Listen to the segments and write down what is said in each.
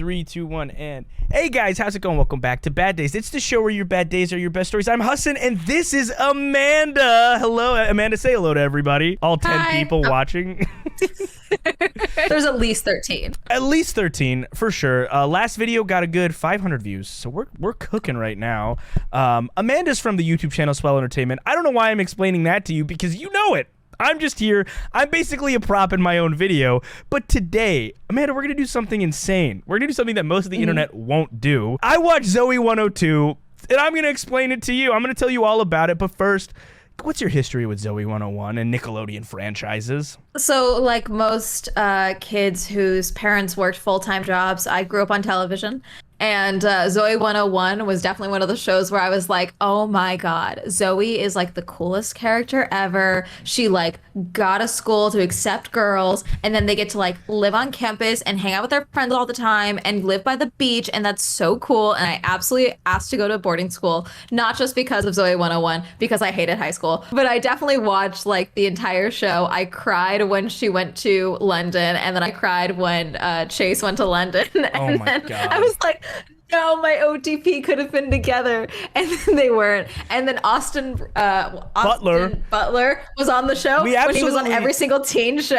3, 2, 1, and hey guys, how's it going? Welcome back to Bad Days. It's the show where your bad days are your best stories. I'm Hassan, and this is Amanda. Hello, Amanda. Say hello to everybody. All 10 people watching. There's at least 13. At least 13 for sure. Last video got a good 500 views, so we're cooking right now. Amanda's from the YouTube channel Swell Entertainment. I don't know why I'm explaining that to you because you know it. I'm just here. I'm basically a prop in my own video. But today, Amanda, we're going to do something insane. We're going to do something that most of the internet won't do. I watched Zoey 102, and I'm going to explain it to you. I'm going to tell you all about it. But first, what's your history with Zoey 101 and Nickelodeon franchises? So, like most kids whose parents worked full-time jobs, I grew up on television. And Zoey 101 was definitely one of the shows where I was like, oh my God, Zoey is like the coolest character ever. She like got a school to accept girls, and then they get to like live on campus and hang out with their friends all the time and live by the beach. And that's so cool. And I absolutely asked to go to boarding school, not just because of Zoey 101, because I hated high school, but I definitely watched like the entire show. I cried when she went to London, and then I cried when Chase went to London. And my God. I was like, no, my OTP could have been together, and then they weren't. And then Austin Butler was on the show when he was on every single teen show.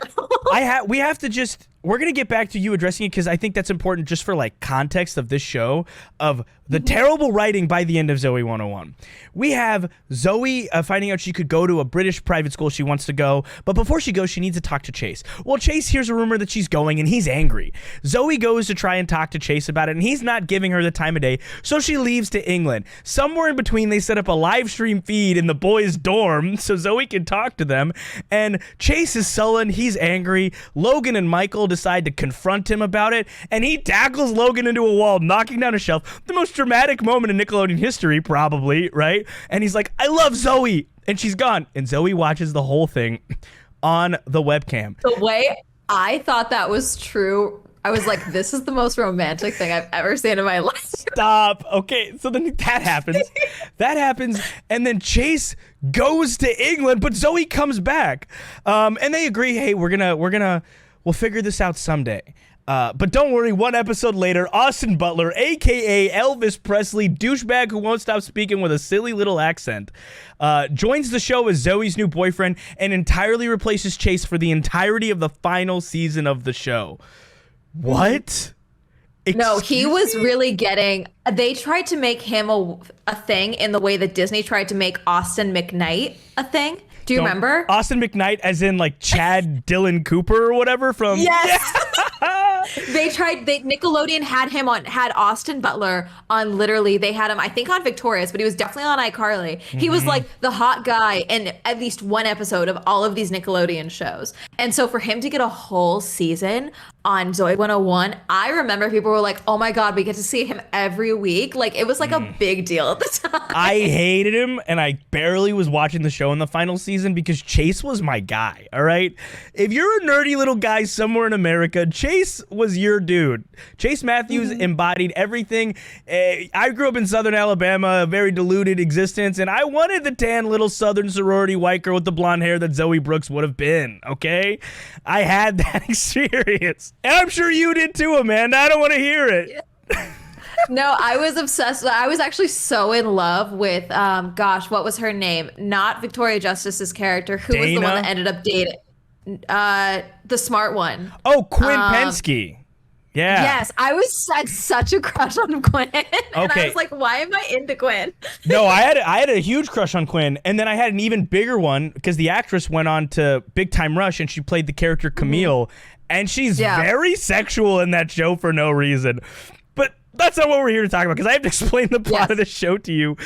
We have to just, we're going to get back to you addressing it because I think that's important just for like context of this show, of the terrible writing by the end of Zoey 101. We have Zoey finding out she could go to a British private school she wants to go, but before she goes, she needs to talk to Chase. Well, Chase hears a rumor that she's going, and he's angry. Zoey goes to try and talk to Chase about it, and he's not giving her the time of day, so she leaves to England. Somewhere in between, they set up a live stream feed in the boys' dorm so Zoey can talk to them, and Chase is sullen. He's angry. Logan and Michael decide to confront him about it, and he tackles Logan into a wall, knocking down a shelf. The most dramatic moment in Nickelodeon history, probably, right? And he's like, I love Zoey, and she's gone. And Zoey watches the whole thing on the webcam. The way I thought that was true, I was like, this is the most romantic thing I've ever seen in my life. Stop. Okay, so then that happens. That happens, and then Chase goes to England, but Zoey comes back. And they agree, hey, we'll figure this out someday. But don't worry, one episode later, Austin Butler, a.k.a. Elvis Presley, douchebag who won't stop speaking with a silly little accent, joins the show as Zoey's new boyfriend and entirely replaces Chase for the entirety of the final season of the show. What? No, he was really getting... They tried to make him a thing in the way that Disney tried to make Austin McKnight a thing. Do you remember? Austin McKnight as in like Chad Dylan Cooper or whatever from... Yes! Nickelodeon had Austin Butler on, literally, they had him, I think, on Victorious, but he was definitely on iCarly. He was like the hot guy in at least one episode of all of these Nickelodeon shows. And so for him to get a whole season on Zoey 101, I remember people were like, oh my God, we get to see him every week. Like, it was like a big deal at the time. I hated him, and I barely was watching the show in the final season because Chase was my guy, all right? If you're a nerdy little guy somewhere in America, Chase was your dude. Chase Matthews embodied everything. I grew up in Southern Alabama, a very diluted existence, and I wanted the tan little Southern sorority white girl with the blonde hair that Zoey Brooks would have been, okay? I had that experience. And I'm sure you did too, Amanda. I don't want to hear it. No, I was obsessed. I was actually so in love with, what was her name? Not Victoria Justice's character. Who was the one that ended up dating? The smart one. Oh, Quinn Pensky. Yeah. Yes, I had such a crush on Quinn. And I was like, why am I into Quinn? No, I had a huge crush on Quinn, and then I had an even bigger one because the actress went on to Big Time Rush, and she played the character Camille, and she's very sexual in that show for no reason. But that's not what we're here to talk about, because I have to explain the plot of the show to you.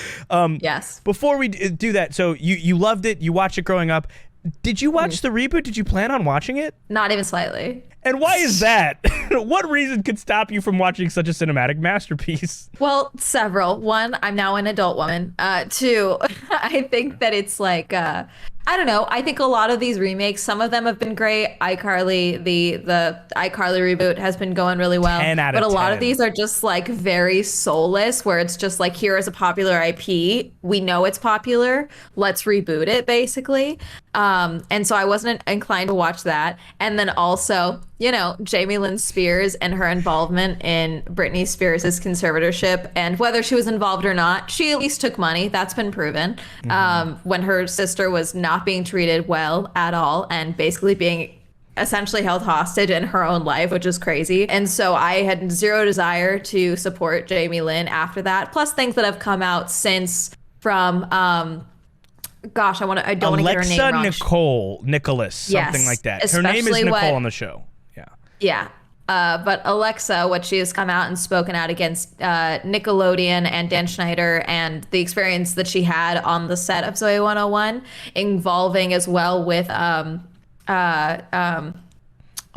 Yes. Before we do that, so you loved it, you watched it growing up. Did you watch the reboot? Did you plan on watching it? Not even slightly. And why is that? What reason could stop you from watching such a cinematic masterpiece? Well, several. One, I'm now an adult woman. Two, I think that it's like I don't know. I think a lot of these remakes, some of them have been great. iCarly, the iCarly reboot has been going really well. 10 out of but a lot 10. of these are just like very soulless, where it's just like, here is a popular IP. We know it's popular. Let's reboot it, basically. And so I wasn't inclined to watch that. And then also, you know, Jamie Lynn Spears and her involvement in Britney Spears' conservatorship, and whether she was involved or not, she at least took money. That's been proven. When her sister was not being treated well at all and basically being essentially held hostage in her own life, which is crazy. And so I had zero desire to support Jamie Lynn after that. Plus things that have come out since from gosh, I don't want to get her name wrong. Nicole Nicholas, something Yes, like that. Her name is especially Nicole what- on the show. Yeah. Yeah. But Alexa, what she has come out and spoken out against Nickelodeon and Dan Schneider, and the experience that she had on the set of Zoey 101, involving as well with oh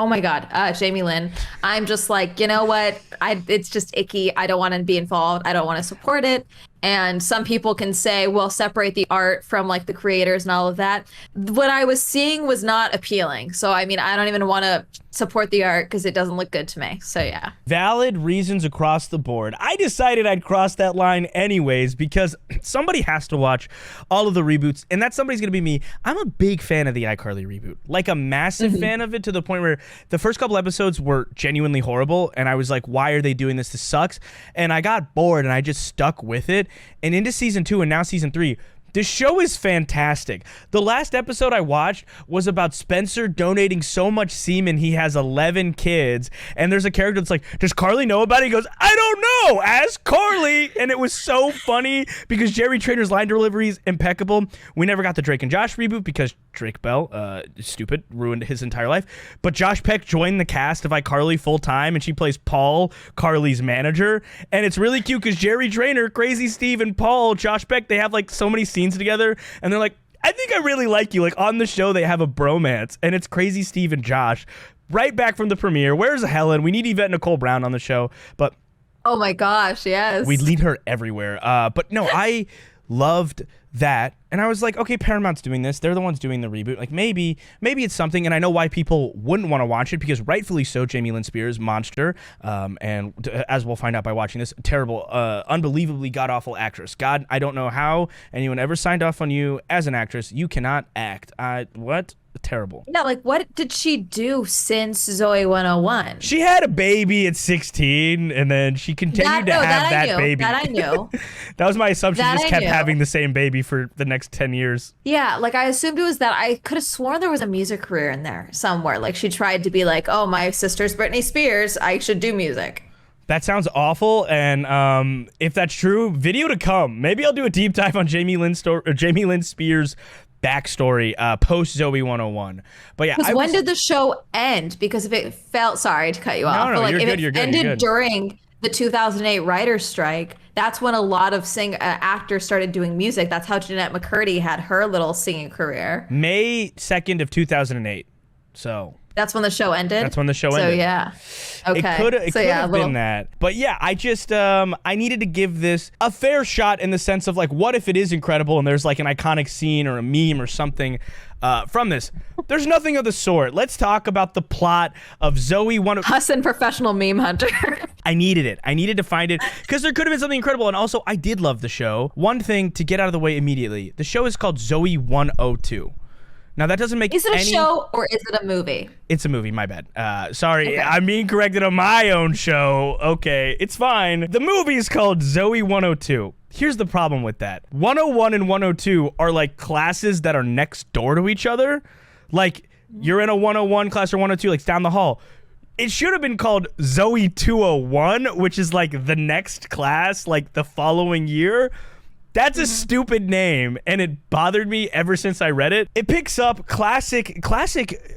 my God, Jamie Lynn. I'm just like, you know what? It's just icky. I don't want to be involved. I don't want to support it. And some people can say, well, separate the art from like the creators and all of that. What I was seeing was not appealing. So, I mean, I don't even want to support the art because it doesn't look good to me. So, yeah. Valid reasons across the board. I decided I'd cross that line anyways because somebody has to watch all of the reboots, and that somebody's going to be me. I'm a big fan of the iCarly reboot, like a massive fan of it, to the point where the first couple episodes were genuinely horrible, and I was like, why are they doing this? This sucks. And I got bored, and I just stuck with it. And into season 2 and now season 3, the show is fantastic. The last episode I watched was about Spencer donating so much semen he has 11 kids. And there's a character that's like, does Carly know about it? He goes, I don't know. Ask Carly. And it was so funny because Jerry Trainor's line delivery is impeccable. We never got the Drake and Josh reboot because Drake Bell, stupid, ruined his entire life. But Josh Peck joined the cast of iCarly full time, and she plays Paul, Carly's manager. And it's really cute because Jerry Trainor, Crazy Steve, and Paul, Josh Peck, they have like so many scenes together, and they're like, I think I really like you. Like on the show, they have a bromance, and it's Crazy Steve and Josh. Right back from the premiere. Where's Helen? We need Yvette Nicole Brown on the show, but Oh my gosh, yes. we lead her everywhere. But no, I loved that, and I was like, okay, Paramount's doing this. They're the ones doing the reboot. Like maybe it's something, and I know why people wouldn't want to watch it because rightfully so. Jamie Lynn Spears, monster, and as we'll find out by watching this, terrible, unbelievably god awful actress. God, I don't know how anyone ever signed off on you as an actress. You cannot act. What? Terrible. Yeah, like what did she do since Zoey 101? She had a baby at 16, and then she continued to have that baby. That I knew. That was my assumption. She That just I kept knew. having the same baby for the next 10 years. Yeah, like I assumed it was that. I could have sworn there was a music career in there somewhere. Like she tried to be like, oh, my sister's Britney Spears, I should do music. That sounds awful, and if that's true, video to come. Maybe I'll do a deep dive on Jamie Lynn Spears' backstory post Zoey 101. But yeah, Because when did the show end? Because if it felt, sorry to cut you off, no, but like you're if good, it you're good, ended you're good. during the 2008 writer's strike, that's when a lot of actors started doing music. That's how Jeanette McCurdy had her little singing career. May 2nd of 2008. So That's when the show ended. that's when the show So ended. yeah, okay. It could So, have been that. But yeah, I just I needed to give this a fair shot in the sense of like, what if it is incredible and there's like an iconic scene or a meme or something from this? There's nothing of the sort. Let's talk about the plot of Zoey 101. Hassan, professional meme hunter. I needed it. I needed to find it because there could have been something incredible. And also, I did love the show. One thing to get out of the way immediately: the show is called Zoey 102. Now that doesn't make Is it a any... show or is it a movie? It's a movie, my bad. Sorry, Okay. I'm being corrected on my own show. Okay, it's fine. The movie is called Zoey 102. Here's the problem with that. 101 and 102 are like classes that are next door to each other. Like, you're in a 101 class or 102, like it's down the hall. It should have been called Zoey 201, which is like the next class, like the following year. That's a stupid name, and it bothered me ever since I read it. It picks up classic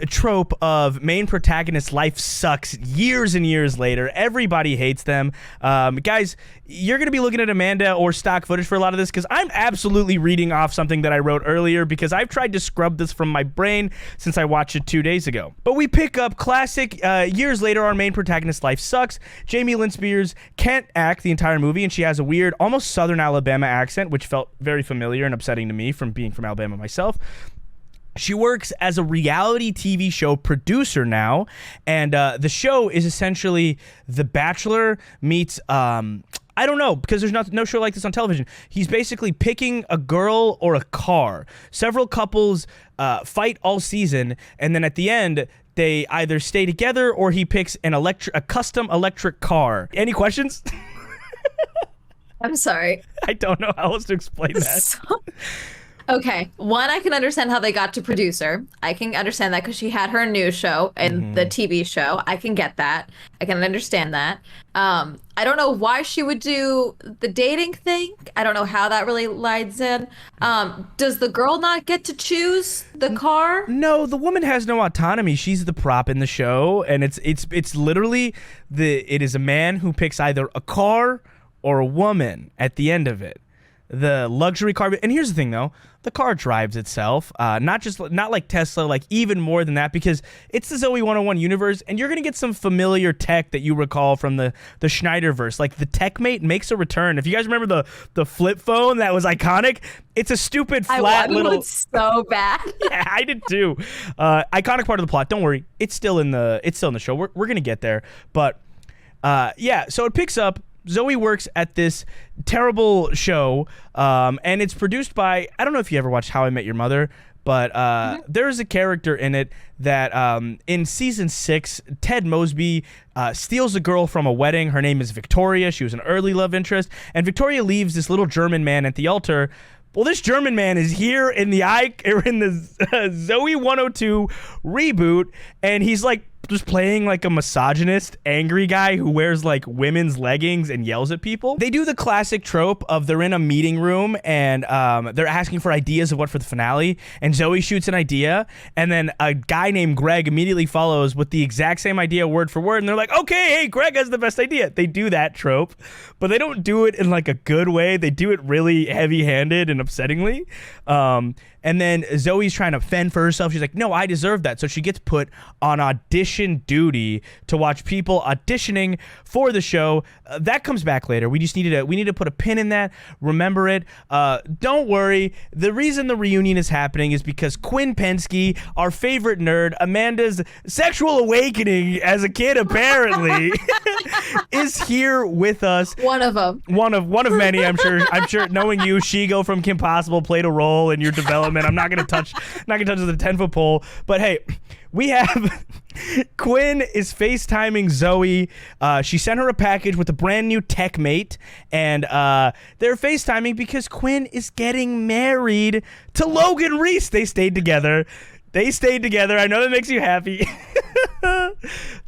trope of main protagonist life sucks years and years later. Everybody hates them. Guys, you're going to be looking at Amanda or stock footage for a lot of this because I'm absolutely reading off something that I wrote earlier because I've tried to scrub this from my brain since I watched it 2 days ago. But we pick up classic years later, our main protagonist life sucks. Jamie Lynn Spears can't act the entire movie, and she has a weird, almost Southern Alabama accent, which felt very familiar and upsetting to me from being from Alabama myself. She works as a reality TV show producer now, and the show is essentially The Bachelor meets I don't know, because there's no show like this on television. He's basically picking a girl or a car. Several couples fight all season, and then at the end, they either stay together or he picks a custom electric car. Any questions? I'm sorry. I don't know how else to explain that. Okay. One, I can understand how they got to producer. I can understand that because she had her news show and the TV show. I can get that. I can understand that. I don't know why she would do the dating thing. I don't know how that really lies in. Does the girl not get to choose the car? No, the woman has no autonomy. She's the prop in the show, and it's literally it is a man who picks either a car or a woman at the end of it. The luxury car, and here's the thing though, the car drives itself, not like Tesla, like even more than that, because it's the Zoey 101 universe, and you're gonna get some familiar tech that you recall from the Schneiderverse. Like the TechMate makes a return. If you guys remember the flip phone that was iconic, it's a stupid flat little. It's so bad. Yeah, I did too. Iconic part of the plot. Don't worry, it's still in the show. We're gonna get there, but yeah. So it picks up. Zoey works at this terrible show, and it's produced by, I don't know if you ever watched How I Met Your Mother, but there is a character in it that in season 6, Ted Mosby steals a girl from a wedding. Her name is Victoria. She was an early love interest, and Victoria leaves this little German man at the altar. Well, this German man is here in the Zoey 102 reboot, and he's like just playing like a misogynist, angry guy who wears like women's leggings and yells at people. They do the classic trope of they're in a meeting room and they're asking for ideas of what for the finale, and Zoey shoots an idea, and then a guy named Greg immediately follows with the exact same idea word for word, and they're like, okay, hey, Greg has the best idea. They do that trope, but they don't do it in like a good way. They do it really heavy-handed and upsettingly. And then Zoey's trying to fend for herself. She's like, no, I deserve that. So she gets put on audition duty to watch people auditioning for the show. That comes back later. We need to put a pin in that. Remember it. Don't worry. The reason the reunion is happening is because Quinn Penske, our favorite nerd, Amanda's sexual awakening as a kid apparently, is here with us. One of them. One of many, I'm sure. Knowing you, Shigo from Kim Possible played a role in your development. I'm not gonna touch the 10-foot pole. But hey, we have Quinn is FaceTiming Zoey. She sent her a package with a brand new TechMate, and they're FaceTiming because Quinn is getting married to Logan Reese. They stayed together. I know that makes you happy.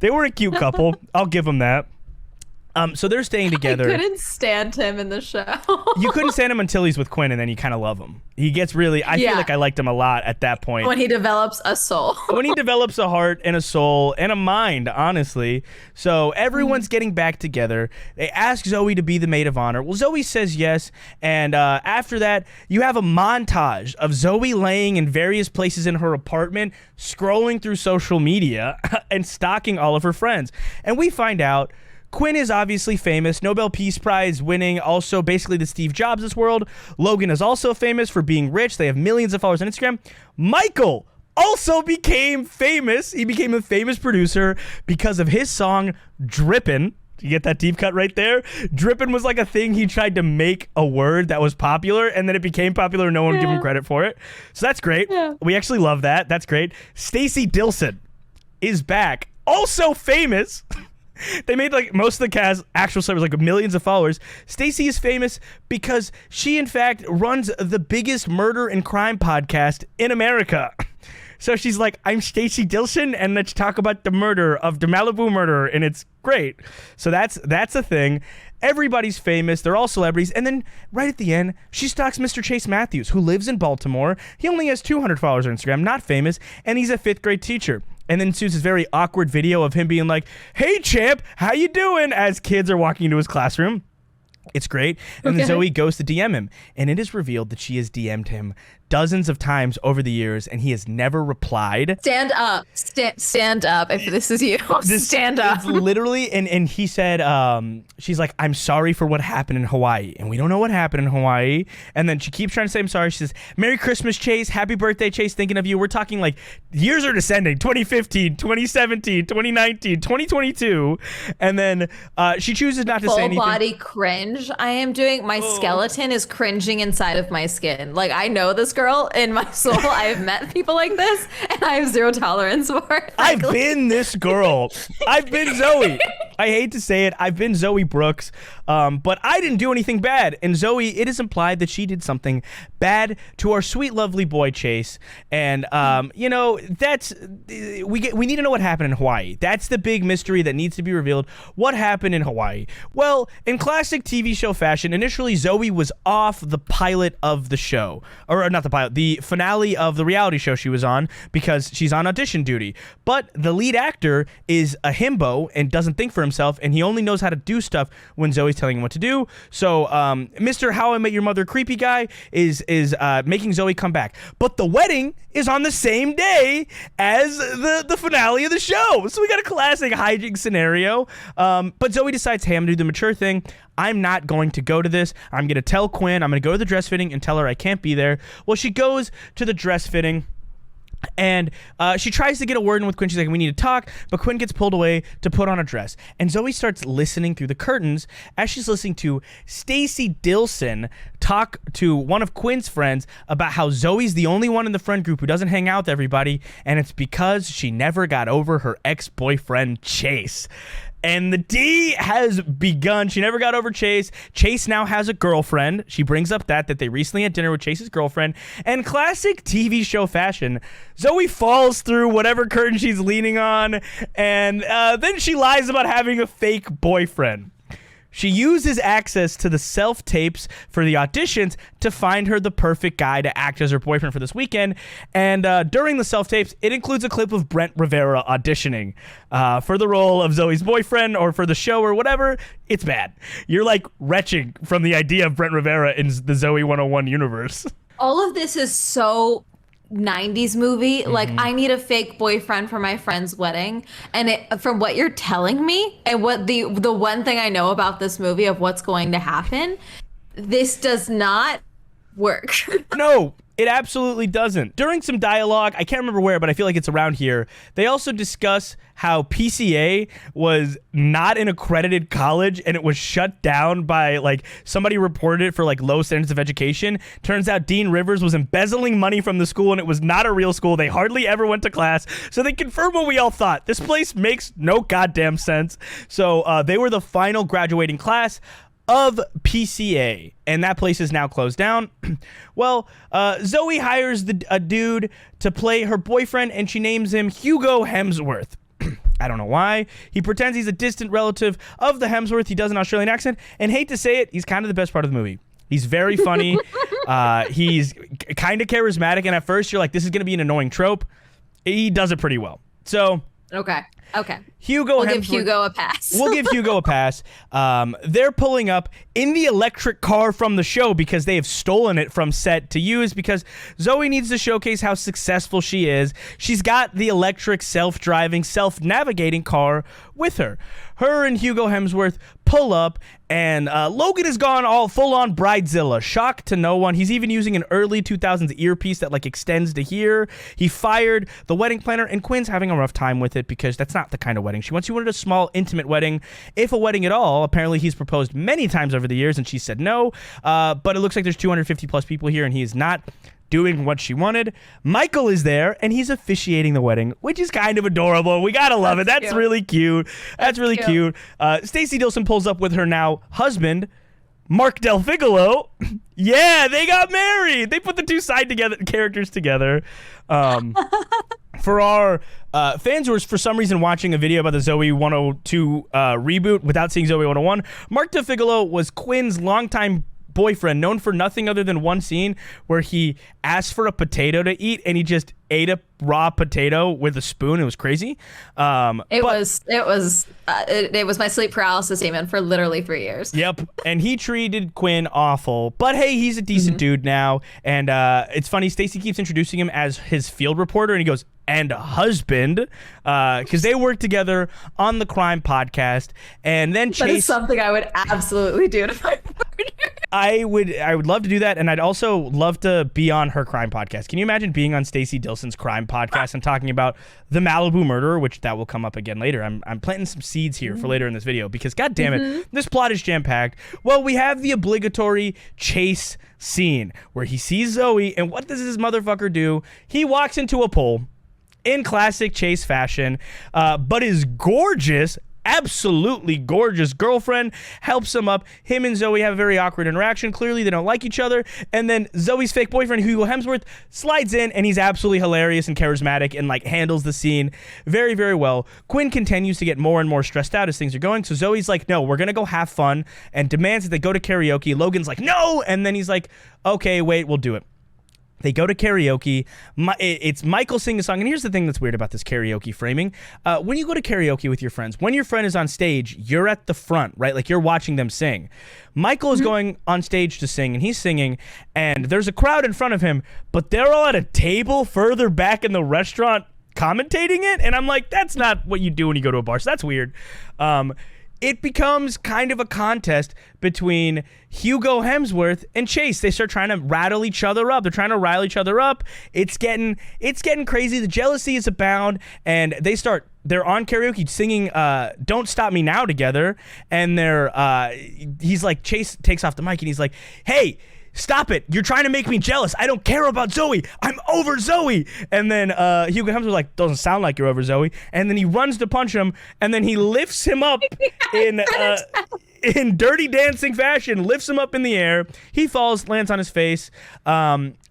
They were a cute couple. I'll give them that. So they're staying together. I couldn't stand him in the show. You couldn't stand him until he's with Quinn, and then you kind of love him. He gets really, I feel like I liked him a lot at that point. When he develops a soul. When he develops a heart and a soul and a mind, honestly. So everyone's getting back together. They ask Zoey to be the maid of honor. Well, Zoey says yes, and after that, you have a montage of Zoey laying in various places in her apartment, scrolling through social media, and stalking all of her friends. And we find out Quinn is obviously famous, Nobel Peace Prize winning, also basically the Steve Jobs of this world. Logan is also famous for being rich. They have millions of followers on Instagram. Michael also became famous. He became a famous producer because of his song Drippin'. You get that deep cut right there? Drippin' was like a thing he tried to make a word that was popular, and then it became popular and no one would give him credit for it. So that's great. Yeah. We actually love that. That's great. Stacey Dilson is back. Also famous. They made like most of the cast actual celebrities, like millions of followers. Stacey is famous because she, in fact, runs the biggest murder and crime podcast in America. So she's like, I'm Stacey Dilson, and let's talk about the murder of the Malibu murderer, and it's great. So that's a thing. Everybody's famous. They're all celebrities. And then right at the end, she stalks Mr. Chase Matthews, who lives in Baltimore. He only has 200 followers on Instagram, not famous, and he's a 5th grade teacher. And then ensues this very awkward video of him being like, hey, champ, how you doing? As kids are walking into his classroom. It's great. And then Zoey goes to DM him. And it is revealed that she has DM'd him dozens of times over the years, and he has never replied. Stand up. Stand up if this is you. Stand up. It's literally, and he said, she's like, I'm sorry for what happened in Hawaii. And we don't know what happened in Hawaii. And then she keeps trying to say, I'm sorry. She says, Merry Christmas, Chase. Happy birthday, Chase. Thinking of you. We're talking like years are descending. 2015, 2017, 2019, 2022. And then she chooses not to say anything. Full body cringe. I am doing, my skeleton is cringing inside of my skin. Like, I know this girl in my soul. I have met people like this, and I have zero tolerance for it. I've been this girl. I've been Zoey. I hate to say it. I've been Zoey Brooks, but I didn't do anything bad. And Zoey, it is implied that she did something bad to our sweet, lovely boy Chase. And you know, that's we need to know what happened in Hawaii. That's the big mystery that needs to be revealed. What happened in Hawaii? Well, in classic TV show fashion, initially Zoey was off the pilot of the show, or not the pilot, the finale of the reality show she was on, because she's on audition duty. But the lead actor is a himbo and doesn't think for himself, and he only knows how to do stuff when Zoey's telling him what to do. So Mr. How I Met Your Mother creepy guy is making Zoey come back. But the wedding is on the same day as the finale of the show. So we got a classic hijinks scenario. But Zoey decides, hey, I'm going to do the mature thing. I'm not going to go to this. I'm going to tell Quinn. I'm going to go to the dress fitting and tell her I can't be there. Well, she goes to the dress fitting. And she tries to get a word in with Quinn. She's like, we need to talk. But Quinn gets pulled away to put on a dress. And Zoey starts listening through the curtains as she's listening to Stacey Dilson talk to one of Quinn's friends about how Zoey's the only one in the friend group who doesn't hang out with everybody. And it's because she never got over her ex-boyfriend, Chase. And the D has begun. She never got over Chase. Chase now has a girlfriend. She brings up that they recently had dinner with Chase's girlfriend. And classic TV show fashion, Zoey falls through whatever curtain she's leaning on. And then she lies about having a fake boyfriend. She uses access to the self-tapes for the auditions to find her the perfect guy to act as her boyfriend for this weekend. And during the self-tapes, it includes a clip of Brent Rivera auditioning for the role of Zoey's boyfriend or for the show or whatever. It's bad. You're like retching from the idea of Brent Rivera in the Zoey 101 universe. All of this is so 90s movie. Like, I need a fake boyfriend for my friend's wedding. And from what you're telling me and what the one thing I know about this movie of what's going to happen, this does not work. No, it absolutely doesn't. During some dialogue, I can't remember where, but I feel like it's around here, they also discuss how PCA was not an accredited college and it was shut down by, like, somebody reported it for, like, low standards of education. Turns out Dean Rivers was embezzling money from the school and it was not a real school. They hardly ever went to class. So they confirmed what we all thought. This place makes no goddamn sense. So they were the final graduating class of PCA, and that place is now closed down. Well, Zoey hires a dude to play her boyfriend, and she names him Hugo Hemsworth. I don't know why. He pretends he's a distant relative of the Hemsworth. He does an Australian accent, and hate to say it, he's kind of the best part of the movie. He's very funny. He's kind of charismatic, and at first you're like, this is going to be an annoying trope. He does it pretty well. So... Okay. We'll give Hugo a pass. We'll give Hugo a pass. They're pulling up in the electric car from the show because they have stolen it from set to use because Zoey needs to showcase how successful she is. She's got the electric, self-driving, self-navigating car with her. Her and Hugo Hemsworth pull up, and Logan has gone all full-on Bridezilla. Shock to no one. He's even using an early 2000s earpiece that, like, extends to here. He fired the wedding planner, and Quinn's having a rough time with it because that's not the kind of wedding she wants. She wanted a small, intimate wedding, if a wedding at all. Apparently, he's proposed many times over the years, and she said no. But it looks like there's 250-plus people here, and he is not doing what she wanted. Michael is there, and he's officiating the wedding, which is kind of adorable. We gotta love it. That's really cute. That's really cute. Stacey Dilson pulls up with her now husband, Mark Del Figolo. Yeah, they got married. They put the two characters together. For our fans who are for some reason watching a video about the Zoey 102 reboot without seeing Zoey 101, Mark Del Figolo was Quinn's longtime boyfriend, known for nothing other than one scene where he asked for a potato to eat and he just ate a raw potato with a spoon. It was crazy. It was my sleep paralysis demon for literally 3 years. Yep. And he treated Quinn awful. But hey, he's a decent dude now. And it's funny, Stacey keeps introducing him as his field reporter, and he goes, and a husband, because they work together on the crime podcast. And then Chase. That is something I would absolutely do to my partner. I would love to do that, and I'd also love to be on her crime podcast. Can you imagine being on Stacey Dilson's crime podcast and talking about the Malibu murder, which that will come up again later. I'm planting some seeds here for later in this video because, god damn it, this plot is jam-packed. Well, we have the obligatory chase scene where he sees Zoey, and what does this motherfucker do? He walks into a pole in classic Chase fashion, but his gorgeous, absolutely gorgeous girlfriend helps him up. Him and Zoey have a very awkward interaction. Clearly, they don't like each other. And then Zoey's fake boyfriend, Hugo Hemsworth, slides in, and he's absolutely hilarious and charismatic and like handles the scene very, very well. Quinn continues to get more and more stressed out as things are going. So Zoey's like, no, we're going to go have fun, and demands that they go to karaoke. Logan's like, no. And then he's like, okay, wait, we'll do it. They go to karaoke. It's Michael singing a song. And here's the thing that's weird about this karaoke framing. When you go to karaoke with your friends, when your friend is on stage, you're at the front, right? Like you're watching them sing. Michael is going on stage to sing, and he's singing, and there's a crowd in front of him, but they're all at a table further back in the restaurant commentating it. And I'm like, that's not what you do when you go to a bar. So that's weird. It becomes kind of a contest between Hugo Hemsworth and Chase. They start trying to rattle each other up. They're trying to rile each other up. It's getting crazy. The jealousy is abound, and they're on karaoke singing Don't Stop Me Now together, and he's like, Chase takes off the mic and he's like, hey, stop it. You're trying to make me jealous. I don't care about Zoey. I'm over Zoey. And then Hugo Hemsworth like, doesn't sound like you're over Zoey. And then he runs to punch him, and then he lifts him up in Dirty Dancing fashion, lifts him up in the air. He falls, lands on his face.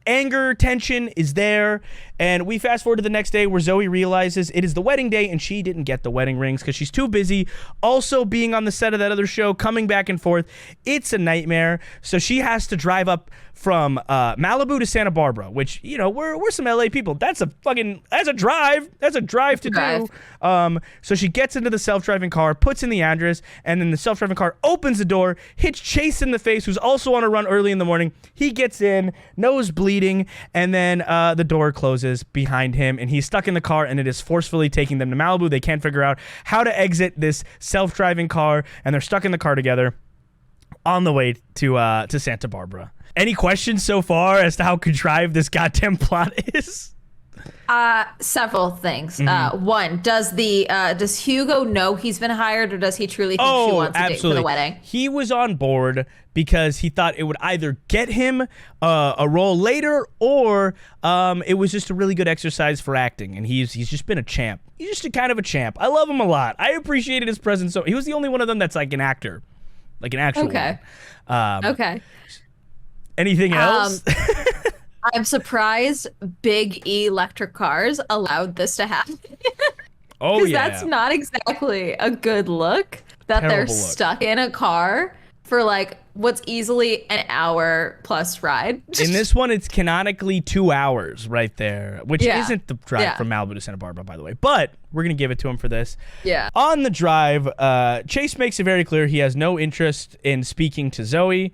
Anger, tension is there. And we fast forward to the next day where Zoey realizes it is the wedding day and she didn't get the wedding rings because she's too busy also being on the set of that other show, coming back and forth. It's a nightmare. So she has to drive up from Malibu to Santa Barbara, which, you know, we're some LA people. That's a drive. That's a drive to do. So she gets into the self-driving car, puts in the address, and then the self-driving car opens the door, hits Chase in the face, who's also on a run early in the morning. He gets in, nose bleeding, and then the door closes behind him, and he's stuck in the car, and it is forcefully taking them to Malibu. They can't figure out how to exit this self-driving car, and they're stuck in the car together on the way to Santa Barbara. Any questions so far as to how contrived this goddamn plot is? Several things. One, does Hugo know he's been hired, or does he truly think she wants a date for the wedding? He was on board because he thought it would either get him a role later, or it was just a really good exercise for acting, and he's just been a champ. He's just a kind of a champ. I love him a lot. I appreciated his presence. So he was the only one of them that's like an actor, like an actual one. Okay. Anything else? I'm surprised big electric cars allowed this to happen. Oh, yeah. That's not exactly a good look that they're stuck in a car for like what's easily an hour plus ride. In this one, it's canonically 2 hours right there, which isn't the drive from Malibu to Santa Barbara, by the way. But we're going to give it to him for this. Yeah. On the drive, Chase makes it very clear he has no interest in speaking to Zoey.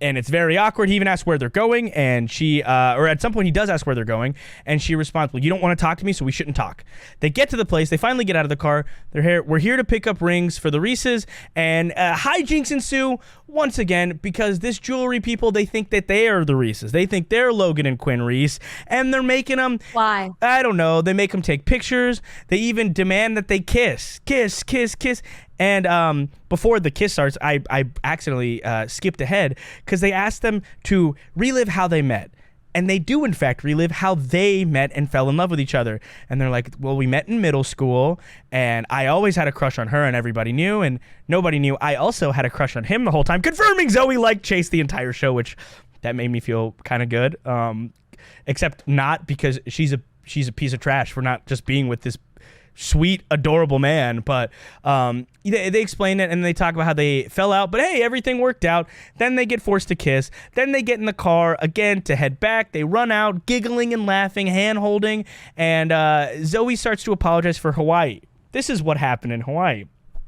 And it's very awkward. He even asks where they're going, and she, or at some point he does ask where they're going, and she responds, well, you don't want to talk to me, so we shouldn't talk. They get to the place. They finally get out of the car. We're here to pick up rings for the Reeses, and hijinks ensue once again because this jewelry people, they think that they are the Reeses. They think they're Logan and Quinn Reese, and they're making them. Why? I don't know. They make them take pictures. They even demand that they kiss. Kiss, kiss, kiss. And before the kiss starts, I accidentally skipped ahead because they asked them to relive how they met. And they do, in fact, relive how they met and fell in love with each other. And they're like, well, we met in middle school, and I always had a crush on her, and everybody knew, and nobody knew I also had a crush on him the whole time, confirming Zoey liked Chase the entire show, which that made me feel kind of good. Except not, because she's a piece of trash for not just being with this sweet, adorable man. But they explain it and they talk about how they fell out, but hey, everything worked out. Then they get forced to kiss. Then they get in the car again to head back. They run out, giggling and laughing, hand holding, and Zoey starts to apologize for Hawaii. This is what happened in Hawaii.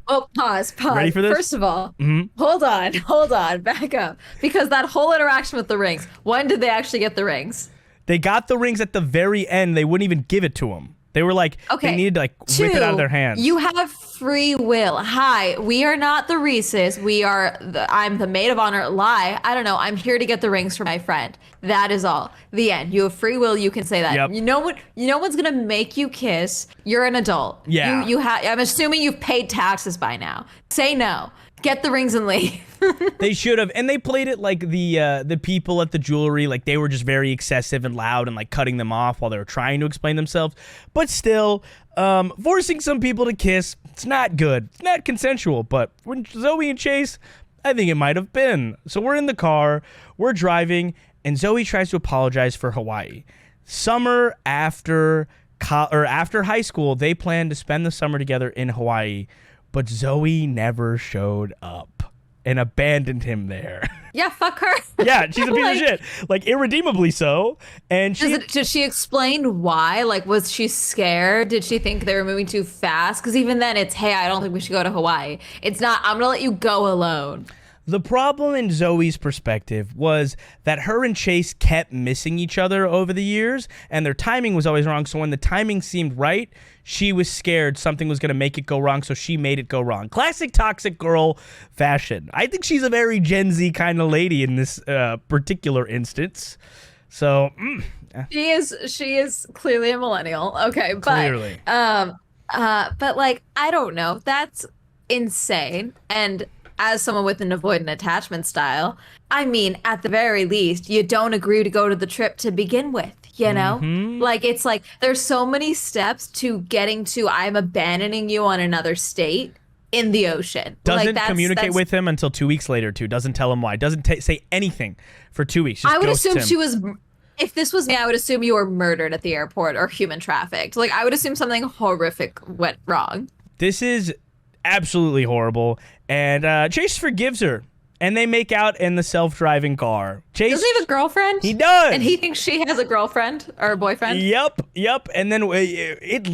Oh, pause. Ready for this? First of all, hold on, back up. Because that whole interaction with the rings, when did they actually get the rings? They got the rings at the very end. They wouldn't even give it to them. They were like, they needed to like whip it out of their hands. You have free will. Hi, we are not the Reeses. I'm the maid of honor. Lie. I don't know. I'm here to get the rings for my friend. That is all. The end. You have free will. You can say that. Yep. You know what? You know what's gonna make you kiss? You're an adult. Yeah. You have. I'm assuming you've paid taxes by now. Say no. Get the rings and leave. They should have, and they played it like the people at the jewelry, like they were just very excessive and loud and like cutting them off while they were trying to explain themselves. But still, forcing some people to kiss, it's not good. It's not consensual. But when Zoey and Chase, I think it might have been. So we're in the car, we're driving, and Zoey tries to apologize for Hawaii. Summer after high school, they plan to spend the summer together in Hawaii. But Zoey never showed up and abandoned him there. Yeah, fuck her. Yeah, she's a piece of shit. Like, irredeemably so. And did she explain why? Like, was she scared? Did she think they were moving too fast? Because even then, it's, hey, I don't think we should go to Hawaii. It's not, I'm going to let you go alone. The problem in Zoe's perspective was that her and Chase kept missing each other over the years, and their timing was always wrong. So when the timing seemed right, she was scared something was going to make it go wrong, so she made it go wrong. Classic toxic girl fashion. I think she's a very Gen Z kind of lady in this particular instance. So she is clearly a millennial. Okay, but clearly. But like, I don't know. That's insane. And as someone with an avoidant attachment style, I mean, at the very least, you don't agree to go to the trip to begin with, you know? Like, it's like, there's so many steps to getting to, I'm abandoning you on another state in the ocean. Doesn't communicate with him until 2 weeks later, too. Doesn't tell him why. Doesn't say anything for 2 weeks. Just I would ghosts assume him. she was... If this was me, I would assume you were murdered at the airport or human trafficked. Like, I would assume something horrific went wrong. This is absolutely horrible. And Chase forgives her. And they make out in the self-driving car. Chase, doesn't he have a girlfriend? He does. And he thinks she has a girlfriend or a boyfriend? Yep. And then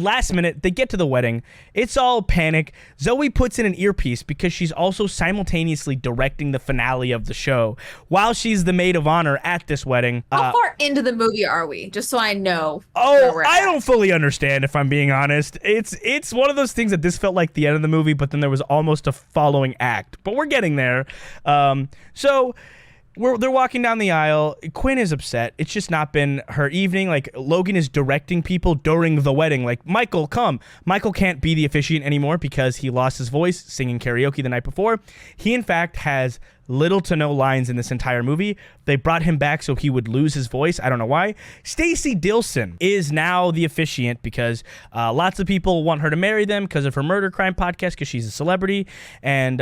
last minute, they get to the wedding. It's all panic. Zoey puts in an earpiece because she's also simultaneously directing the finale of the show while she's the maid of honor at this wedding. How far into the movie are we? Just so I know. I don't fully understand, if I'm being honest. It's one of those things that this felt like the end of the movie, but then there was almost a following act. But we're getting there. So they're walking down the aisle. Quinn is upset. It's just not been her evening. Like, Logan is directing people during the wedding. Like, Michael, come. Michael can't be the officiant anymore because he lost his voice singing karaoke the night before. He, in fact, has little to no lines in this entire movie. They brought him back so he would lose his voice. I don't know why. Stacey Dilson is now the officiant because lots of people want her to marry them because of her murder crime podcast because she's a celebrity. And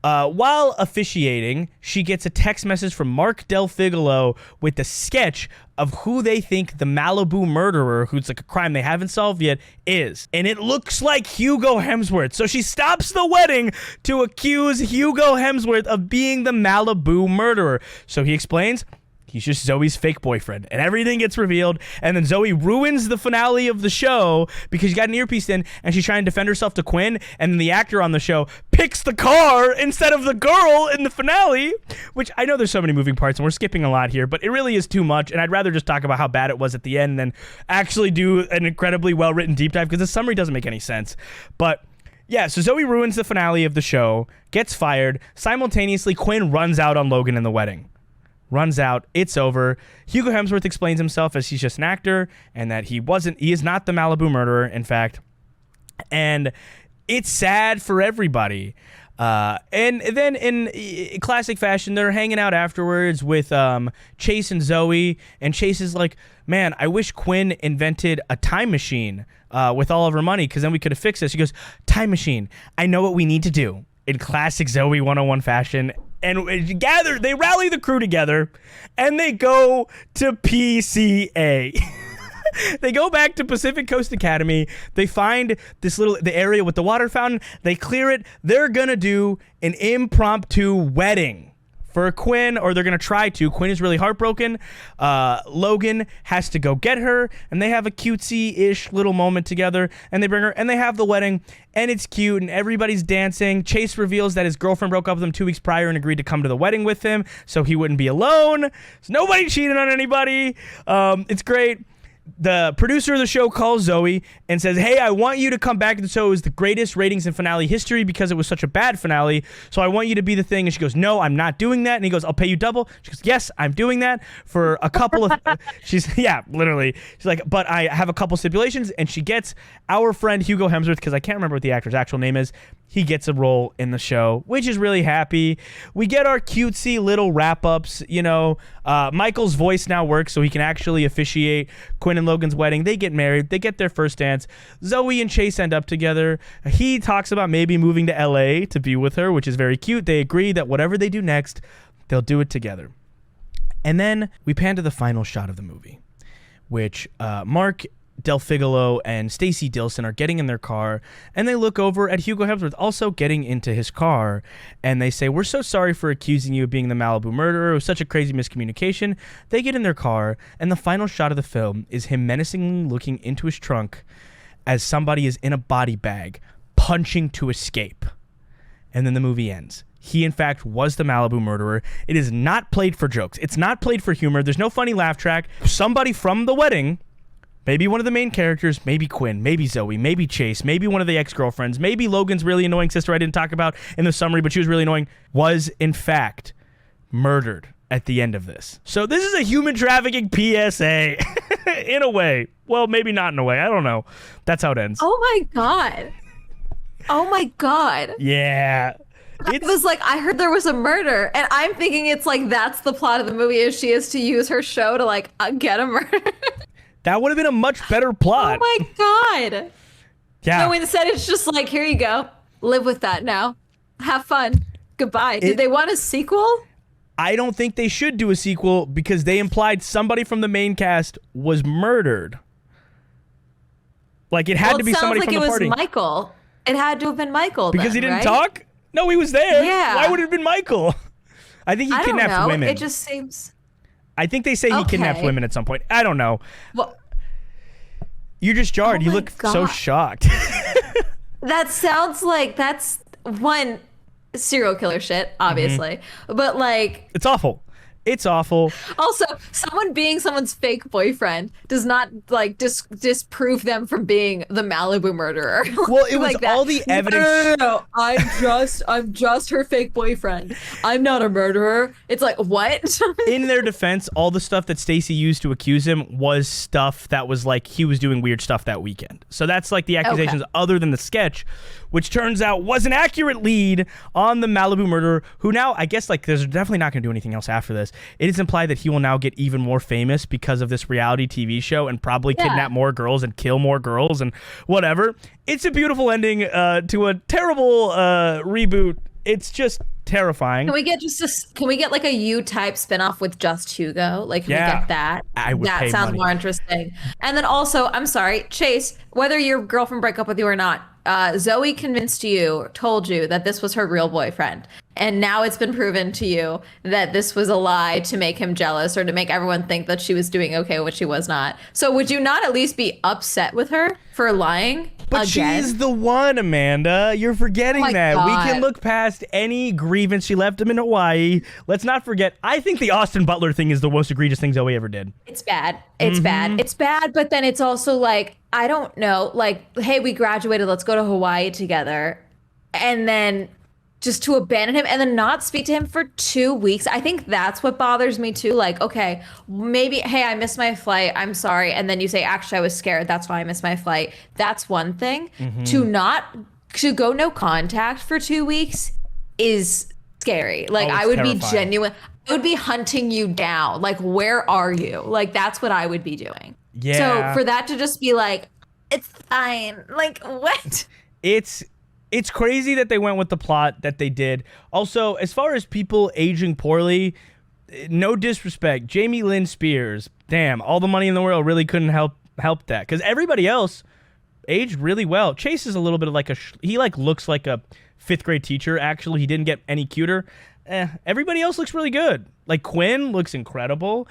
while officiating, she gets a text message from Mark Del Figolo with the sketch of who they think the Malibu murderer, who's like a crime they haven't solved yet, is. And it looks like Hugo Hemsworth. So she stops the wedding to accuse Hugo Hemsworth of being the Malibu murderer. So he explains he's just Zoe's fake boyfriend, and everything gets revealed, and then Zoey ruins the finale of the show because she got an earpiece in, and she's trying to defend herself to Quinn, and then the actor on the show picks the car instead of the girl in the finale, which I know there's so many moving parts, and we're skipping a lot here, but it really is too much, and I'd rather just talk about how bad it was at the end than actually do an incredibly well-written deep dive, because the summary doesn't make any sense. But yeah, so Zoey ruins the finale of the show, gets fired. Simultaneously, Quinn runs out on Logan in the wedding. Runs out, it's over. Hugo Hemsworth explains himself as he's just an actor and that he is not the Malibu murderer, in fact. And it's sad for everybody. And then in classic fashion, they're hanging out afterwards with Chase and Zoey. And Chase is like, man, I wish Quinn invented a time machine with all of her money because then we could have fixed this. She goes, time machine, I know what we need to do. In classic Zoey 101 fashion. And they rally the crew together, and they go to PCA. They go back to Pacific Coast Academy. They find the area with the water fountain. They clear it. They're going to do an impromptu wedding for Quinn, or they're going to try to. Quinn is really heartbroken. Logan has to go get her, and they have a cutesy-ish little moment together, and they bring her, and they have the wedding, and it's cute, and everybody's dancing. Chase reveals that his girlfriend broke up with him 2 weeks prior and agreed to come to the wedding with him so he wouldn't be alone. So nobody cheated on anybody. It's great. The producer of the show calls Zoey and says, hey, I want you to come back to the show. It was the greatest ratings in finale history because it was such a bad finale. So I want you to be the thing. And she goes, no, I'm not doing that. And he goes, I'll pay you double. She goes, yes, I'm doing that for a couple of, literally. She's like, but I have a couple stipulations. And she gets our friend Hugo Hemsworth, because I can't remember what the actor's actual name is. He gets a role in the show, which is really happy. We get our cutesy little wrap-ups. Michael's voice now works, so he can actually officiate Quinn and Logan's wedding. They get married. They get their first dance. Zoey and Chase end up together. He talks about maybe moving to LA to be with her, which is very cute. They agree that whatever they do next, they'll do it together. And then we pan to the final shot of the movie, which Mark Del Figolo and Stacey Dilson are getting in their car, and they look over at Hugo Hemsworth also getting into his car, and they say, we're so sorry for accusing you of being the Malibu murderer. It was such a crazy miscommunication. They get in their car, and the final shot of the film is him menacingly looking into his trunk as somebody is in a body bag punching to escape. And then the movie ends. He, in fact, was the Malibu murderer. It is not played for jokes. It's not played for humor. There's no funny laugh track. Somebody from the wedding, maybe one of the main characters, maybe Quinn, maybe Zoey, maybe Chase, maybe one of the ex-girlfriends, maybe Logan's really annoying sister I didn't talk about in the summary, but she was really annoying, was, in fact, murdered at the end of this. So this is a human trafficking PSA, in a way. Well, maybe not in a way. I don't know. That's how it ends. Oh, my God. Oh, my God. Yeah. It was like, I heard there was a murder, and I'm thinking it's like that's the plot of the movie, is she is to use her show to, like, get a murder. That would have been a much better plot. Oh my God. Yeah. No, instead it's just like, here you go. Live with that now. Have fun. Goodbye. Did they want a sequel? I don't think they should do a sequel because they implied somebody from the main cast was murdered. Like, it had to be somebody from the party. It sounds like it was Michael. It had to have been Michael because he didn't right? talk? No, he was there. Yeah. Why would it have been Michael? I think he kidnapped don't know. women. It just seems... I think they say he kidnapped women at some point. I don't know. Well, you're just jarred. You look so shocked. That sounds like that's one serial killer shit, obviously. But like... It's awful. It's awful. Also, someone being someone's fake boyfriend does not like disprove them from being the Malibu murderer. Well, it was like all the evidence. No. I'm just her fake boyfriend. I'm not a murderer. It's like, what? In their defense, all the stuff that Stacey used to accuse him was stuff that was like he was doing weird stuff that weekend. So that's like the accusations other than the sketch, which turns out was an accurate lead on the Malibu murderer, who now, I guess, like, there's definitely not going to do anything else after this. It is implied that he will now get even more famous because of this reality TV show and probably kidnap more girls and kill more girls and whatever. It's a beautiful ending to a terrible reboot. It's just terrifying. Can we get like a U-type spinoff with just Hugo? Like, can we get that? I would that pay sounds money. more interesting. And then also, I'm sorry, Chase, whether your girlfriend break up with you or not, Zoey told you that this was her real boyfriend. And now it's been proven to you that this was a lie to make him jealous or to make everyone think that she was doing okay when she was not. So would you not at least be upset with her for lying? But again? she's the one, Amanda. You're forgetting that. God. We can look past any grievance. She left him in Hawaii. Let's not forget. I think the Austin Butler thing is the most egregious thing Zoey ever did. It's bad. It's bad. It's bad, but then it's also like, I don't know, like, hey, we graduated, let's go to Hawaii together. And then just to abandon him and then not speak to him for 2 weeks. I think that's what bothers me too. Like, okay, maybe, hey, I missed my flight. I'm sorry. And then you say, actually, I was scared. That's why I missed my flight. That's one thing. To go no contact for 2 weeks is scary. Like, I would be genuine. I would be hunting you down. Like, where are you? Like, that's what I would be doing. Yeah. So for that to just be like, it's fine. Like, what? It's crazy that they went with the plot that they did. Also, as far as people aging poorly, no disrespect, Jamie Lynn Spears, damn, all the money in the world really couldn't help helped that because everybody else aged really well. Chase is a little bit of like he like looks like a 5th grade teacher. Actually, he didn't get any cuter. Everybody else looks really good. Like Quinn looks incredible.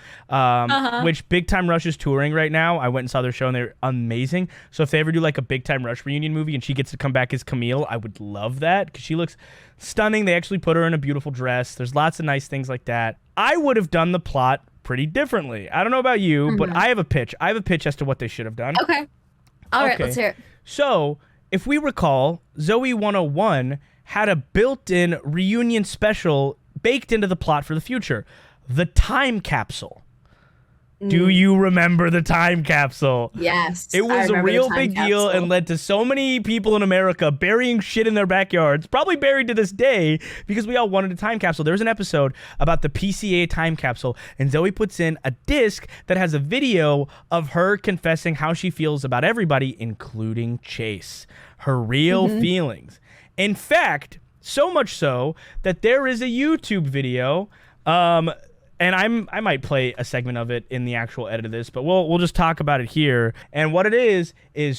Which Big Time Rush is touring right now. I went and saw their show and they're amazing. So if they ever do like a Big Time Rush reunion movie and she gets to come back as Camille, I would love that because she looks stunning. They actually put her in a beautiful dress. There's lots of nice things like that. I would have done the plot pretty differently. I don't know about you, but I have a pitch. I have a pitch as to what they should have done. Okay. All right, let's hear it. So if we recall, Zoey 101 had a built-in reunion special baked into the plot for the future. The time capsule. Do you remember the time capsule? Yes. It was a real big deal and led to so many people in America burying shit in their backyards, probably buried to this day because we all wanted a time capsule. There was an episode about the PCA time capsule, and Zoey puts in a disc that has a video of her confessing how she feels about everybody, including Chase. Her real feelings. In fact, so much so that there is a YouTube video, and I might play a segment of it in the actual edit of this, but we'll just talk about it here. And what it is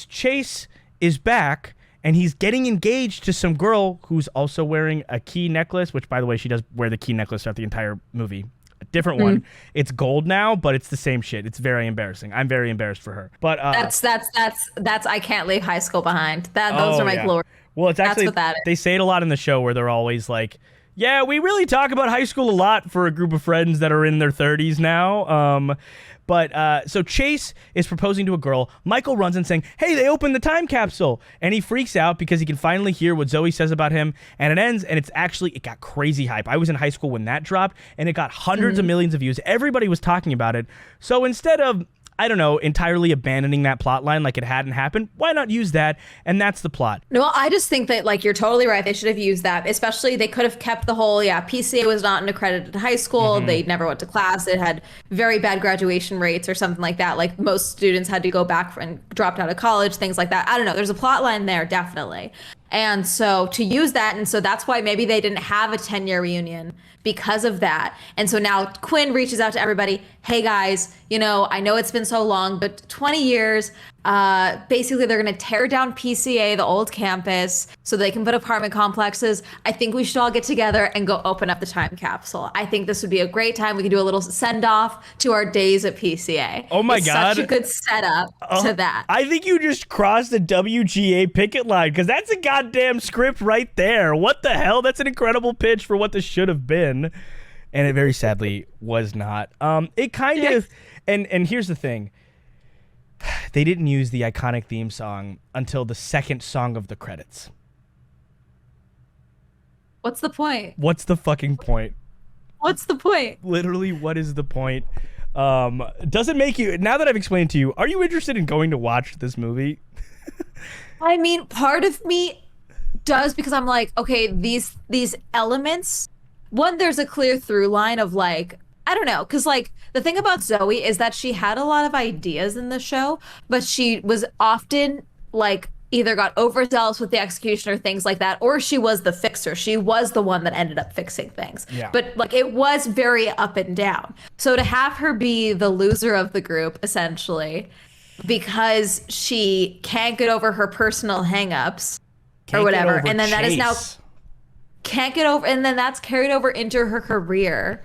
Chase is back, and he's getting engaged to some girl who's also wearing a key necklace, which, by the way, she does wear the key necklace throughout the entire movie. A different one. It's gold now, but it's the same shit. It's very embarrassing. I'm very embarrassed for her. But that's I can't leave high school behind. Those are my glory. Well, it's actually they say it a lot in the show where they're always like, yeah, we really talk about high school a lot for a group of friends that are in their 30s now. So Chase is proposing to a girl. Michael runs in saying, hey, they opened the time capsule. And he freaks out because he can finally hear what Zoey says about him. And it ends, and it got crazy hype. I was in high school when that dropped, and it got hundreds of millions of views. Everybody was talking about it. So instead of, I don't know, entirely abandoning that plot line like it hadn't happened, why not use that? And that's the plot. No, I just think that, like, you're totally right. They should have used that. Especially, they could have kept the whole, PCA was not an accredited high school. They never went to class. It had very bad graduation rates or something like that. Like, most students had to go back and dropped out of college, things like that. I don't know. There's a plot line there, definitely. And so to use that, and so that's why maybe they didn't have a 10-year reunion because of that. And so now Quinn reaches out to everybody. Hey guys, I know it's been so long, but 20 years, basically they're going to tear down PCA, the old campus, so they can put apartment complexes. I think we should all get together and go open up the time capsule. I think this would be a great time. We could do a little send off to our days at PCA. Oh my God. Such a good setup to that. I think you just crossed the WGA picket line because that's a goddamn script right there. What the hell? That's an incredible pitch for what this should have been. And it very sadly was not. It kind of, and here's the thing. They didn't use the iconic theme song until the second song of the credits. What's the point? What's the fucking point? What's the point? Literally, what is the point? Does it make you, now that I've explained to you, are you interested in going to watch this movie? I mean, part of me does, because I'm like, okay, these elements, one, there's a clear through line of like, I don't know, because like the thing about Zoey is that she had a lot of ideas in the show, but she was often like either got overzealous with the execution or things like that, or she was the fixer. She was the one that ended up fixing things. Yeah. But like it was very up and down. So to have her be the loser of the group, essentially, because she can't get over her personal hangups or whatever, and then that is now can't get over, and then that's carried over into her career.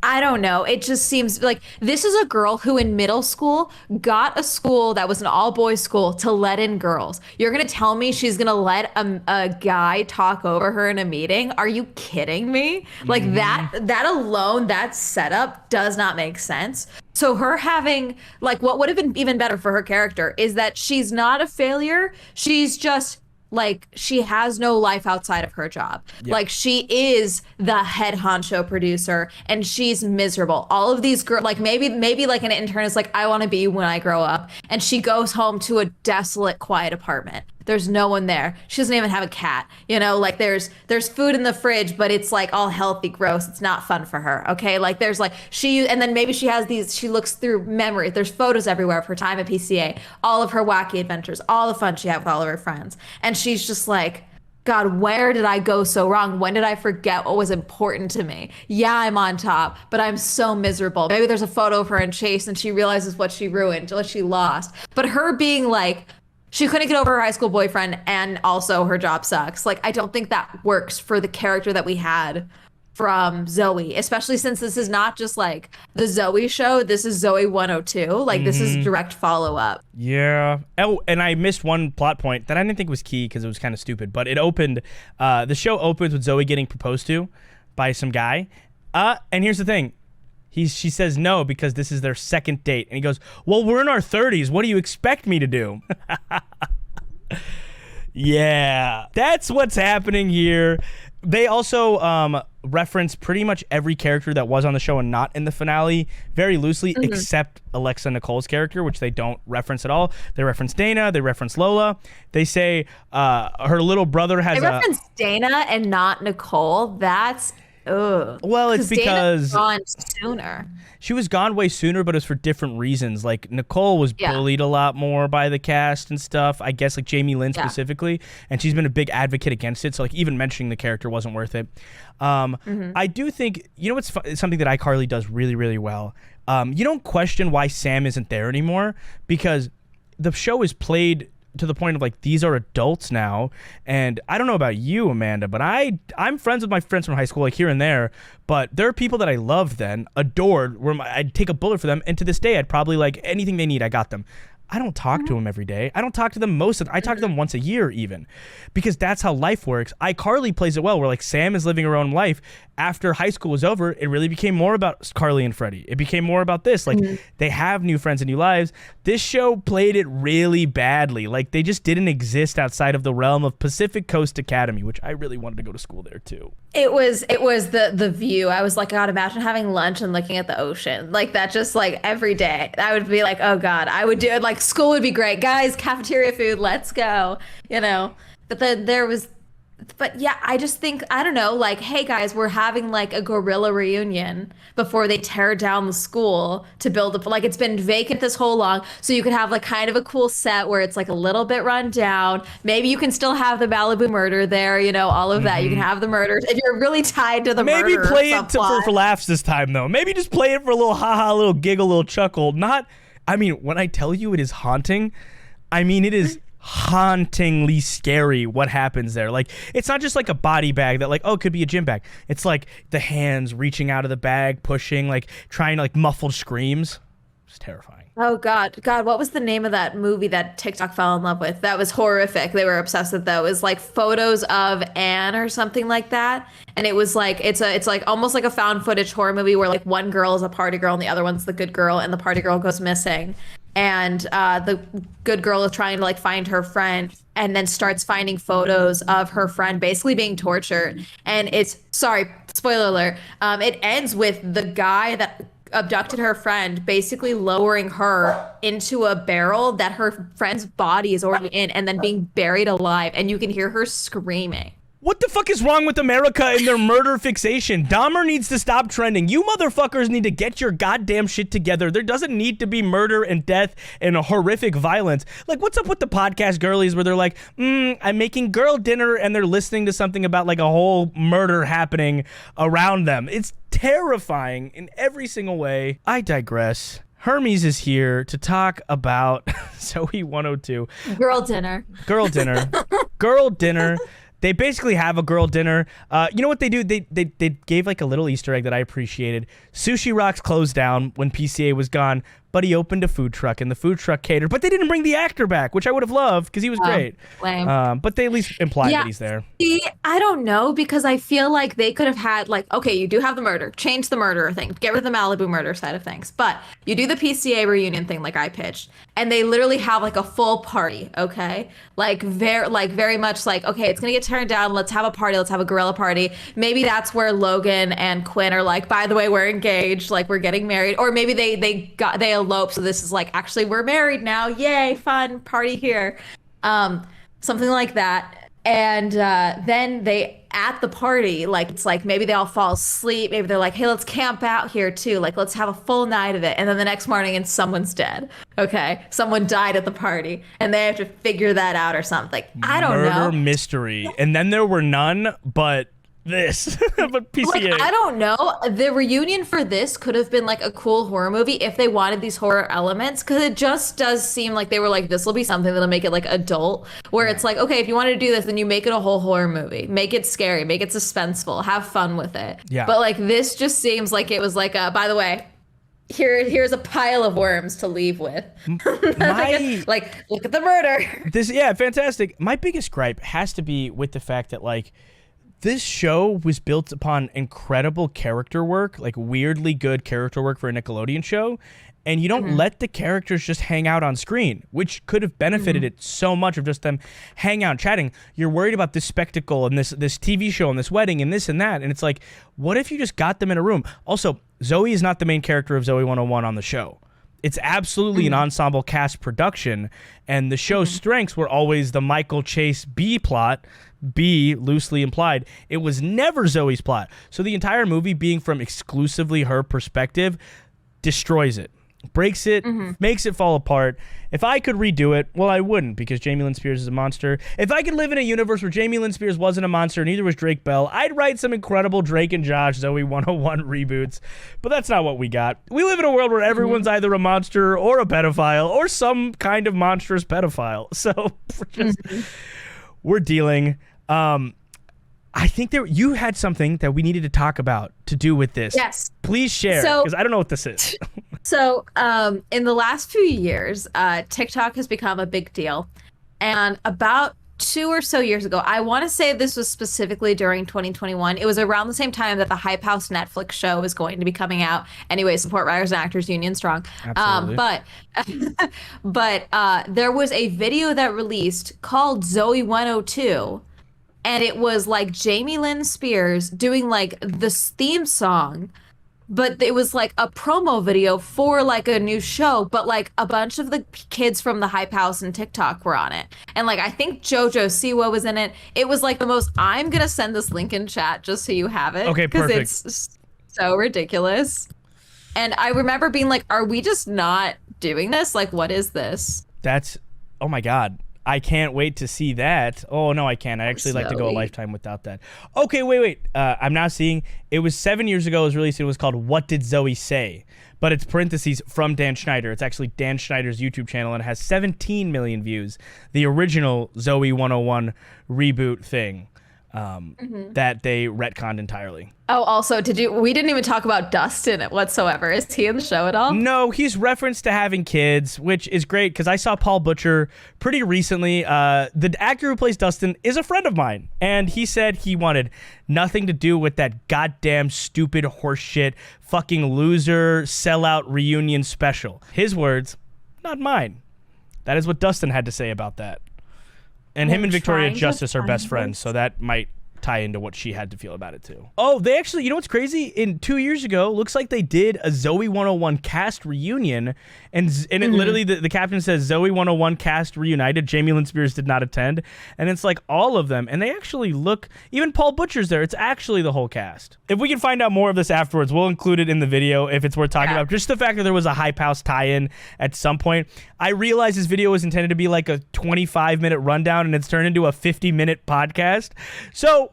I don't know. It just seems like this is a girl who in middle school got a school that was an all-boys school to let in girls. You're going to tell me she's going to let a guy talk over her in a meeting? Are you kidding me? Like that alone, that setup does not make sense. So her having, like, what would have been even better for her character is that she's not a failure. She's just like, she has no life outside of her job. Yeah. Like, she is the head honcho producer and she's miserable. All of these girls, like maybe like an intern is like, I want to be when I grow up. And she goes home to a desolate, quiet apartment. There's no one there. She doesn't even have a cat. Like there's food in the fridge, but it's like all healthy, gross. It's not fun for her. Okay. Like there's like and then maybe she has she looks through memory. There's photos everywhere of her time at PCA, all of her wacky adventures, all the fun she had with all of her friends. And she's just like, God, where did I go so wrong? When did I forget what was important to me? Yeah, I'm on top, but I'm so miserable. Maybe there's a photo of her in Chase and she realizes what she ruined, what she lost. But her being like, she couldn't get over her high school boyfriend and also her job sucks. Like, I don't think that works for the character that we had from Zoey, especially since this is not just like the Zoey show. This is Zoey 102. Like, this is direct follow up. Yeah. Oh, and I missed one plot point that I didn't think was key because it was kind of stupid. But it opened. The show opens with Zoey getting proposed to by some guy. And here's the thing. She says no because this is their second date. And he goes, well, we're in our 30s. What do you expect me to do? Yeah, that's what's happening here. They also reference pretty much every character that was on the show and not in the finale very loosely, except Alexa Nicole's character, which they don't reference at all. They reference Dana. They reference Lola. They say her little brother has They reference Dana and not Nicole. That's well, it's because Dana was gone sooner. She was gone way sooner, but it was for different reasons. Like, Nicole was bullied a lot more by the cast and stuff, I guess, like Jamie Lynn specifically, and she's been a big advocate against it, so like even mentioning the character wasn't worth it. I do think, you know what's something that iCarly does really, really well? You don't question why Sam isn't there anymore, because the show is played to the point of like, these are adults now, and I don't know about you, Amanda, but I'm friends with my friends from high school, like here and there, but there are people that I loved then, adored, where I'd take a bullet for them, and to this day I'd probably like anything they need, I got them. I don't talk to them every day. I don't talk to them I talk to them once a year even, because that's how life works. iCarly plays it well, where like Sam is living her own life. After high school was over, it really became more about Carly and Freddie. It became more about this. Like, they have new friends and new lives. This show played it really badly. Like, they just didn't exist outside of the realm of Pacific Coast Academy, which I really wanted to go to school there too. It was the view. I was like, God, imagine having lunch and looking at the ocean. Like, that just like every day. I would be like, oh God, I would do it. Like, school would be great. Guys, cafeteria food, let's go. You know? But then but yeah, I just think, I don't know, like, hey guys, we're having like a guerrilla reunion before they tear down the school to build up. Like, it's been vacant this whole long, so you could have like kind of a cool set where it's like a little bit run down. Maybe you can still have the Malibu murder there, you know, all of that. You can have the murders if you're really tied to the murder. Maybe play it for laughs this time though. Maybe just play it for a little haha, little giggle, little chuckle. I mean, when I tell you it is haunting, I mean it is hauntingly scary what happens there. Like, it's not just like a body bag that like, oh, it could be a gym bag. It's like the hands reaching out of the bag, pushing, like trying to like muffled screams. It's terrifying. Oh God, what was the name of that movie that TikTok fell in love with? That was horrific. They were obsessed with that. It was like Photos of Anne or something like that. And it was like, it's like almost like a found footage horror movie where like one girl is a party girl and the other one's the good girl, and the party girl goes missing. And the good girl is trying to like find her friend, and then starts finding photos of her friend basically being tortured. And it's, sorry, spoiler alert, it ends with the guy that abducted her friend basically lowering her into a barrel that her friend's body is already in, and then being buried alive, and you can hear her screaming. What the fuck is wrong with America and their murder fixation? Dahmer needs to stop trending. You motherfuckers need to get your goddamn shit together. There doesn't need to be murder and death and horrific violence. Like, what's up with the podcast girlies where they're like, I'm making girl dinner, and they're listening to something about like a whole murder happening around them. It's terrifying in every single way. I digress. Hermes is here to talk about Zoey 102. Girl dinner. Girl dinner. Girl dinner. They basically have a girl dinner. You know what they do? They gave like a little Easter egg that I appreciated. Sushi Rock's closed down when PCA was gone, but he opened a food truck, and the food truck catered. But they didn't bring the actor back, which I would have loved because he was great. Lame. But they at least implied that he's there. See, I don't know, because I feel like they could have had like, okay, you do have the murder, change the murder thing, get rid of the Malibu murder side of things, but you do the PCA reunion thing like I pitched, and they literally have like a full party, okay? Like very much like, okay, it's gonna get turned down, let's have a party, let's have a gorilla party. Maybe that's where Logan and Quinn are like, by the way, we're engaged, like we're getting married. Or maybe they elope, so this is like, actually we're married now, yay, fun party here. Something like that. And then they, at the party, like it's like maybe they all fall asleep. Maybe they're like, hey, let's camp out here too. Like, let's have a full night of it. And then the next morning, and someone's dead. Okay. Someone died at the party and they have to figure that out or something. I don't know. Murder mystery. And then there were none, but this. But PCA. Like, I don't know. The reunion for this could have been like a cool horror movie if they wanted these horror elements, because it just does seem like they were like, this will be something that'll make it like adult, where it's like, okay, if you wanted to do this, then you make it a whole horror movie. Make it scary, make it suspenseful, have fun with it. Yeah. But like this just seems like it was like by the way, here's a pile of worms to leave with. Like, look at the murder. Yeah, fantastic. My biggest gripe has to be with the fact that like this show was built upon incredible character work, like weirdly good character work for a Nickelodeon show, and you don't let the characters just hang out on screen, which could have benefited it so much of just them hang out chatting. You're worried about this spectacle and this TV show and this wedding and this and that, and it's like, what if you just got them in a room? Also, Zoey is not the main character of Zoey 101 on the show. It's absolutely an ensemble cast production, and the show's strengths were always the Michael Chase B plot, B loosely implied. It was never Zoe's plot. So the entire movie being from exclusively her perspective destroys it, breaks it, makes it fall apart. If I could redo it, well, I wouldn't, because Jamie Lynn Spears is a monster. If I could live in a universe where Jamie Lynn Spears wasn't a monster, neither was Drake Bell, I'd write some incredible Drake and Josh Zoey 101 reboots. But that's not what we got. We live in a world where everyone's either a monster or a pedophile or some kind of monstrous pedophile. So we're dealing. I think you had something that we needed to talk about to do with this. Yes. Please share, because I don't know what this is. So in the last few years, TikTok has become a big deal. And about 2 or so years ago, I want to say this was specifically during 2021. It was around the same time that the Hype House Netflix show was going to be coming out. Anyway, support Writers and Actors Union strong. Absolutely. But there was a video that released called Zoey 102. And it was like Jamie Lynn Spears doing like this theme song, but it was like a promo video for like a new show, but like a bunch of the kids from the Hype House and TikTok were on it. And like, I think JoJo Siwa was in it. It was like the most, I'm going to send this link in chat just so you have it. Okay, perfect. Because it's so ridiculous. And I remember being like, are we just not doing this? Like, what is this? Oh my God. I can't wait to see that. Oh, no, I can't. I actually like to go a lifetime without that. Okay, wait. I'm now seeing it was 7 years ago it was released. It was called What Did Zoey Say? But it's parentheses from Dan Schneider. It's actually Dan Schneider's YouTube channel, and it has 17 million views. The original Zoey 101 reboot thing that they retconned entirely. Oh, also, we didn't even talk about Dustin whatsoever. Is he in the show at all? No, he's referenced to having kids, which is great because I saw Paul Butcher pretty recently. The actor who plays Dustin is a friend of mine, and he said he wanted nothing to do with that goddamn stupid horseshit fucking loser sellout reunion special. His words, not mine. That is what Dustin had to say about that. And him and Victoria Justice are best friends, so that might tie into what she had to feel about it too. Oh, they actually, you know what's crazy? 2 years ago, looks like they did a Zoey 101 cast reunion, and it literally, the caption says Zoey 101 cast reunited. Jamie Lynn Spears did not attend, and it's like all of them, and they actually look, even Paul Butcher's there. It's actually the whole cast. If we can find out more of this afterwards, we'll include it in the video if it's worth talking about. Just the fact that there was a Hype House tie-in at some point. I realized this video was intended to be like a 25-minute rundown, and it's turned into a 50-minute podcast. So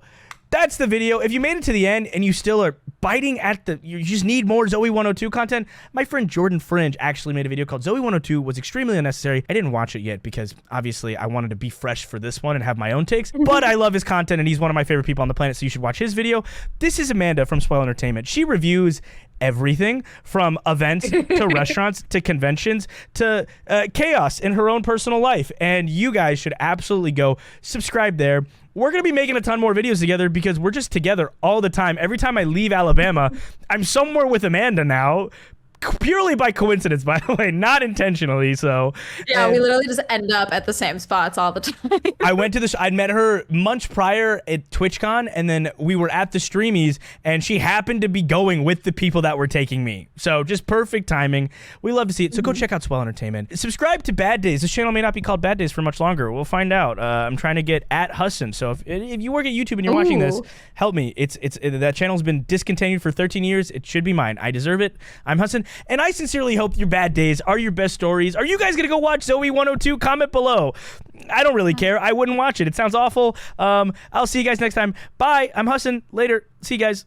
that's the video. If you made it to the end and you still are biting at you just need more Zoey 102 content, my friend Jordan Fringe actually made a video called Zoey 102 was extremely unnecessary. I didn't watch it yet because obviously I wanted to be fresh for this one and have my own takes, but I love his content and he's one of my favorite people on the planet, so you should watch his video. This is Amanda from Swell Entertainment. She reviews everything from events to restaurants to conventions to chaos in her own personal life, and you guys should absolutely go subscribe there. We're going to be making a ton more videos together because we're just together all the time. Every time I leave Alabama, I'm somewhere with Amanda now, purely by coincidence, by the way, not intentionally. So Yeah, we literally just end up at the same spots all the time. I went to I'd met her months prior at TwitchCon, and then we were at the Streamies, and she happened to be going with the people that were taking me. So just perfect timing. We love to see it. So go check out Swell Entertainment. Subscribe to Bad Days. This channel may not be called Bad Days for much longer. We'll find out. I'm trying to get at Hassan. So if you work at YouTube and you're watching this, help me. That channel's been discontinued for 13 years. It should be mine. I deserve it. I'm Hassan. And I sincerely hope your bad days are your best stories. Are you guys going to go watch Zoey 102? Comment below. I don't really care. I wouldn't watch it. It sounds awful. I'll see you guys next time. Bye. I'm Hassan. Later. See you guys.